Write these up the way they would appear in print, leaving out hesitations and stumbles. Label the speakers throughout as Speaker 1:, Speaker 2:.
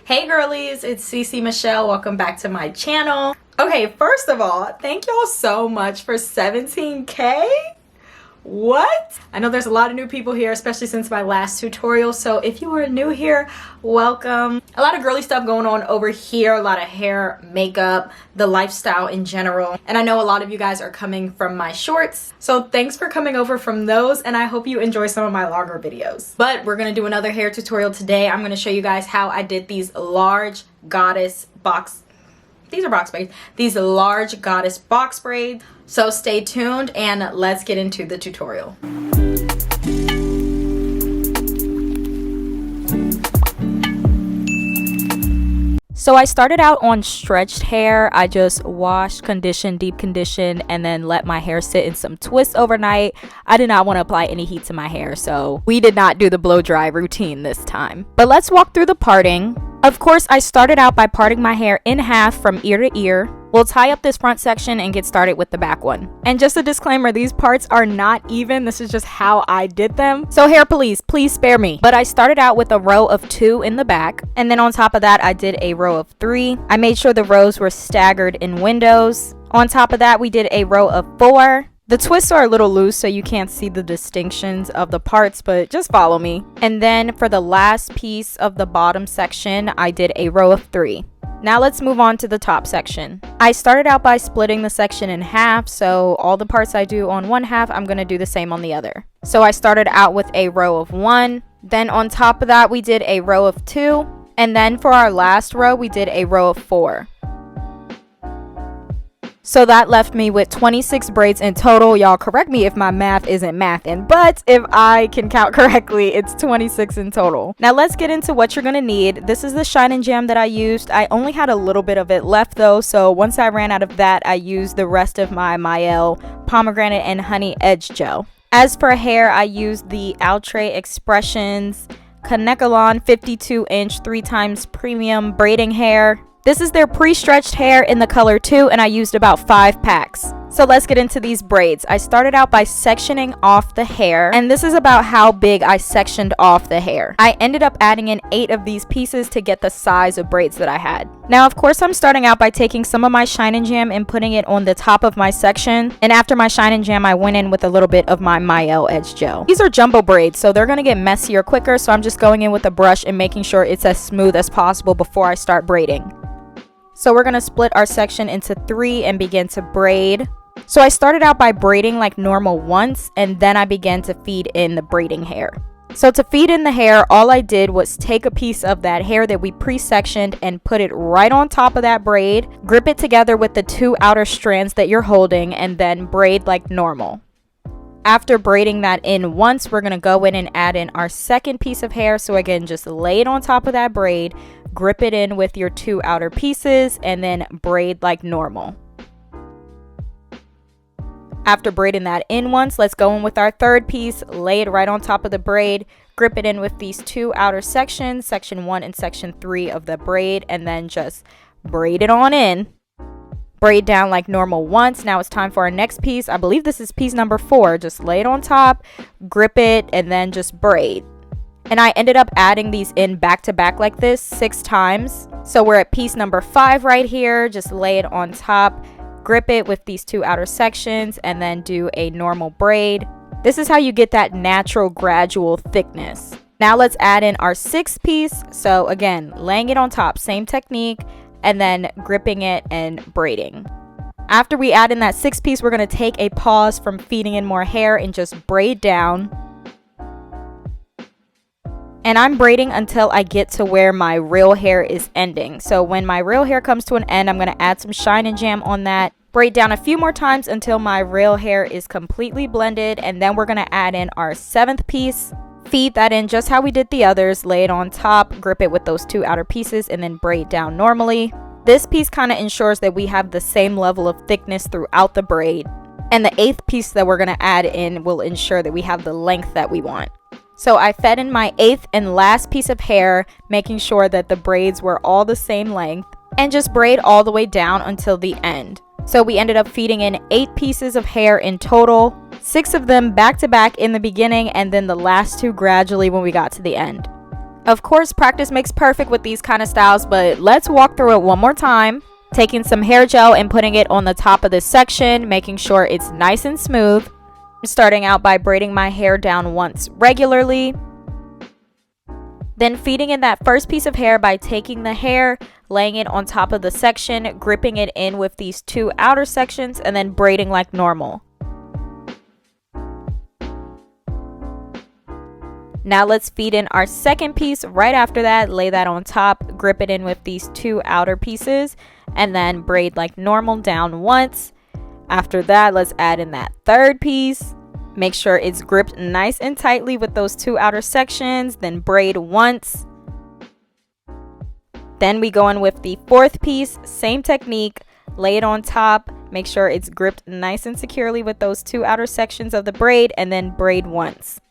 Speaker 1: Hey girlies, it's Cece Michelle. Welcome back to my channel. Okay, first of all, thank y'all so much for 17K. What? I know there's a lot of new people here, especially since my last tutorial, so if you are new here, welcome. A lot of girly stuff going on over here, a lot of hair, makeup, the lifestyle in general, and I know a lot of you guys are coming from my shorts, so thanks for coming over from those, and I hope you enjoy some of my longer videos. But we're gonna do another hair tutorial today. I'm gonna show you guys how I did these large goddess box. These are box braids. These large goddess box braids. So stay tuned and let's get into the tutorial. So I started out on stretched hair. I just washed, conditioned, deep conditioned, and then let my hair sit in some twists overnight. I did not want to apply any heat to my hair, so we did not do the blow dry routine this time. But let's walk through the parting. Of course, I started out by parting my hair in half from ear to ear. We'll tie up this front section and get started with the back one. And just a disclaimer, these parts are not even. This is just how I did them. So hair police, please spare me. But I started out with a row of 2 in the back. And then on top of that, I did a row of 3. I made sure the rows were staggered in windows. On top of that, we did a row of 4. The twists are a little loose, so you can't see the distinctions of the parts, but just follow me. And then for the last piece of the bottom section, I did a row of 3. Now let's move on to the top section. I started out by splitting the section in half, so all the parts I do on one half, I'm going to do the same on the other. So I started out with a row of 1, then on top of that we did a row of 2, and then for our last row we did a row of 4. So that left me with 26 braids in total. Y'all correct me if my math isn't mathin', but if I can count correctly, it's 26 in total. Now let's get into what you're gonna need. This is the Shine and Jam that I used. I only had a little bit of it left though, so once I ran out of that, I used the rest of my Mael pomegranate and honey edge gel. As for hair, I used the Outre Expressions Kanekalon 52-inch 3x premium braiding hair. This is their pre-stretched hair in the color 2, and I used about 5 packs. So let's get into these braids. I started out by sectioning off the hair, and this is about how big I sectioned off the hair. I ended up adding in 8 of these pieces to get the size of braids that I had. Now, of course, I'm starting out by taking some of my Shine and Jam and putting it on the top of my section. And after my Shine and Jam, I went in with a little bit of my Mael Edge Gel. These are jumbo braids, so they're gonna get messier quicker, so I'm just going in with a brush and making sure it's as smooth as possible before I start braiding. So we're going to split our section into 3 and begin to braid. So I started out by braiding like normal once, and then I began to feed in the braiding hair. So to feed in the hair, all I did was take a piece of that hair that we pre-sectioned and put it right on top of that braid, grip it together with the 2 outer strands that you're holding, and then braid like normal. After braiding that in once, we're going to go in and add in our second piece of hair. So again, just lay it on top of that braid, grip it in with your 2 outer pieces, and then braid like normal. After braiding that in once, let's go in with our third piece, lay it right on top of the braid, grip it in with these 2 outer sections, section 1 and section 3 of the braid, and then just braid it on in. Braid down like normal once. Now it's time for our next piece. I believe this is piece number 4. Just lay it on top, grip it, and then just braid. And I ended up adding these in back to back like this 6 times. So we're at piece number 5 right here. Just lay it on top, grip it with these 2 outer sections, and then do a normal braid. This is how you get that natural gradual thickness. Now let's add in our 6th piece. So again, laying it on top, same technique, and then gripping it and braiding. After we add in that 6th piece, we're going to take a pause from feeding in more hair and just braid down. And I'm braiding until I get to where my real hair is ending. So when my real hair comes to an end, I'm going to add some Shine and Jam on that. Braid down a few more times until my real hair is completely blended. And then we're going to add in our 7th piece. Feed that in just how we did the others. Lay it on top, grip it with those 2 outer pieces, and then braid down normally. This piece kind of ensures that we have the same level of thickness throughout the braid. And the 8th piece that we're going to add in will ensure that we have the length that we want. So I fed in my 8th and last piece of hair, making sure that the braids were all the same length, and just braid all the way down until the end. So we ended up feeding in 8 pieces of hair in total, 6 of them back to back in the beginning, and then the last 2 gradually when we got to the end. Of course, practice makes perfect with these kind of styles, but let's walk through it one more time. Taking some hair gel and putting it on the top of this section, making sure it's nice and smooth. I'm starting out by braiding my hair down once regularly. Then feeding in that first piece of hair by taking the hair, laying it on top of the section, gripping it in with these two outer sections, and then braiding like normal. Now let's feed in our second piece right after that, lay that on top, grip it in with these two outer pieces, and then braid like normal down once. After that, let's add in that third piece. Make sure it's gripped nice and tightly with those two outer sections, then braid once. Then we go in with the fourth piece, same technique, lay it on top, make sure it's gripped nice and securely with those two outer sections of the braid, and then braid once.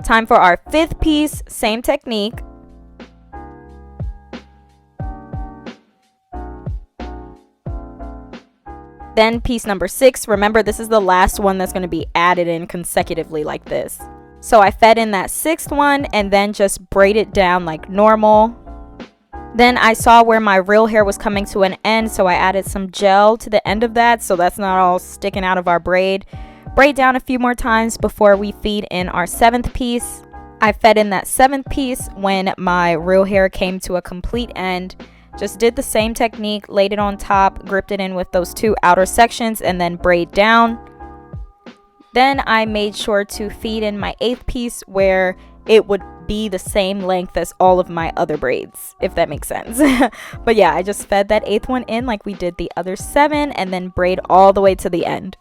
Speaker 1: Time for our fifth piece, same technique. Then piece number 6, remember this is the last one that's going to be added in consecutively like this. So I fed in that 6th one and then just braid it down like normal. Then I saw where my real hair was coming to an end, so I added some gel to the end of that so that's not all sticking out of our braid. Braid down a few more times before we feed in our 7th piece. I fed in that 7th piece when my real hair came to a complete end. Just did the same technique, laid it on top, gripped it in with those two outer sections, and then braid down. Then I made sure to feed in my 8th piece where it would be the same length as all of my other braids, if that makes sense. But yeah, I just fed that 8th one in like we did the other 7 and then braid all the way to the end.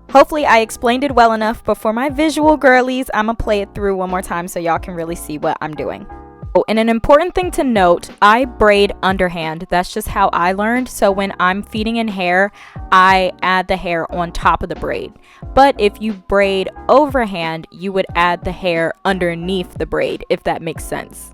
Speaker 1: Hopefully I explained it well enough, but for my visual girlies, I'm gonna play it through one more time so y'all can really see what I'm doing. Oh, and an important thing to note, I braid underhand. That's just how I learned. So when I'm feeding in hair, I add the hair on top of the braid. But if you braid overhand, you would add the hair underneath the braid, if that makes sense.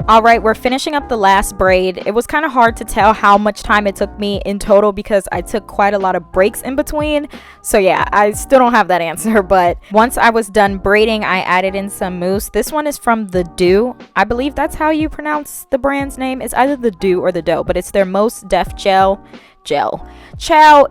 Speaker 1: Alright, we're finishing up the last braid. It was kind of hard to tell how much time it took me in total because I took quite a lot of breaks in between. So yeah, I still don't have that answer, but once I was done braiding, I added in some mousse. This one is from The Dough. I believe that's how you pronounce the brand's name. It's either The Dough or The Dough, but it's their Most Def Chow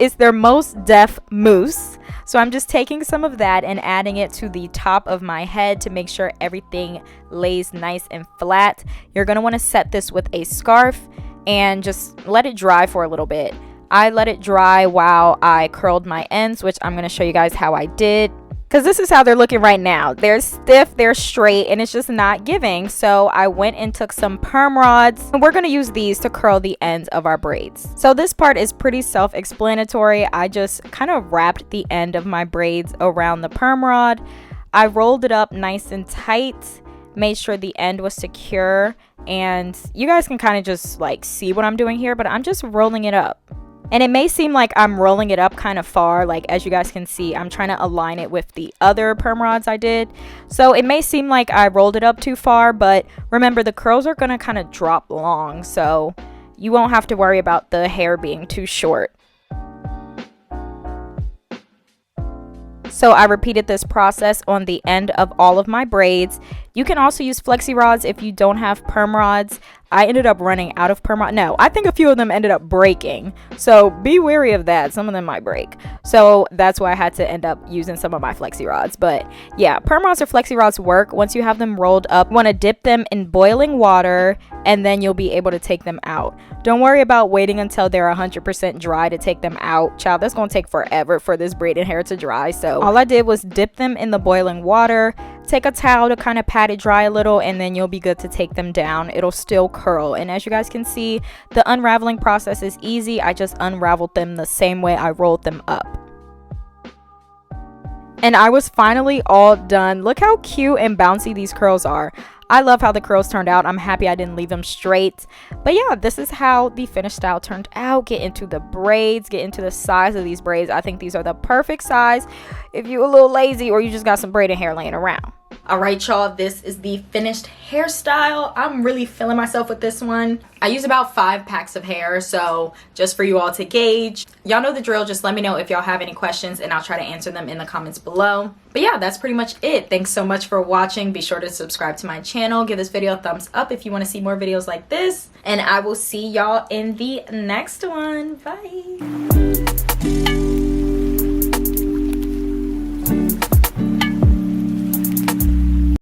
Speaker 1: is their Most Def Mousse. So I'm just taking some of that and adding it to the top of my head to make sure everything lays nice and flat. You're going to want to set this with a scarf and just let it dry for a little bit. I let it dry while I curled my ends, which I'm going to show you guys how I did. Because this is how they're looking right now. They're stiff, they're straight, and it's just not giving. So I went and took some perm rods, and we're going to use these to curl the ends of our braids. So this part is pretty self-explanatory. I just kind of wrapped the end of my braids around the perm rod. I rolled it up nice and tight, made sure the end was secure, and you guys can kind of just like see what I'm doing here, but I'm just rolling it up. And it may seem like I'm rolling it up kind of far, like as you guys can see, I'm trying to align it with the other perm rods I did. So it may seem like I rolled it up too far, but remember the curls are going to kind of drop long, so you won't have to worry about the hair being too short. So I repeated this process on the end of all of my braids. You can also use flexi rods if you don't have perm rods. I ended up running out of perm rods. No, I think a few of them ended up breaking. So be wary of that. Some of them might break. So that's why I had to end up using some of my flexi rods. But yeah, perm rods or flexi rods work. Once you have them rolled up, you want to dip them in boiling water and then you'll be able to take them out. Don't worry about waiting until they're 100% dry to take them out. Child, that's going to take forever for this braided hair to dry. So all I did was dip them in the boiling water, take a towel to kind of pat it dry a little, and then you'll be good to take them down. It'll still curl. And as you guys can see, the unraveling process is easy. I just unraveled them the same way I rolled them up. And I was finally all done. Look how cute and bouncy these curls are. I love how the curls turned out. I'm happy I didn't leave them straight. But yeah, this is how the finished style turned out. Get into the braids, get into the size of these braids. I think these are the perfect size if you're a little lazy or you just got some braided hair laying around. All right, y'all, this is the finished hairstyle. I'm really feeling myself with this one. I use about 5 packs of hair, so just for you all to gauge. Y'all know the drill. Just let me know if y'all have any questions and I'll try to answer them in the comments below. But yeah, that's pretty much it. Thanks so much for watching. Be sure to subscribe to my channel. Give this video a thumbs up if you want to see more videos like this. And I will see y'all in the next one. Bye.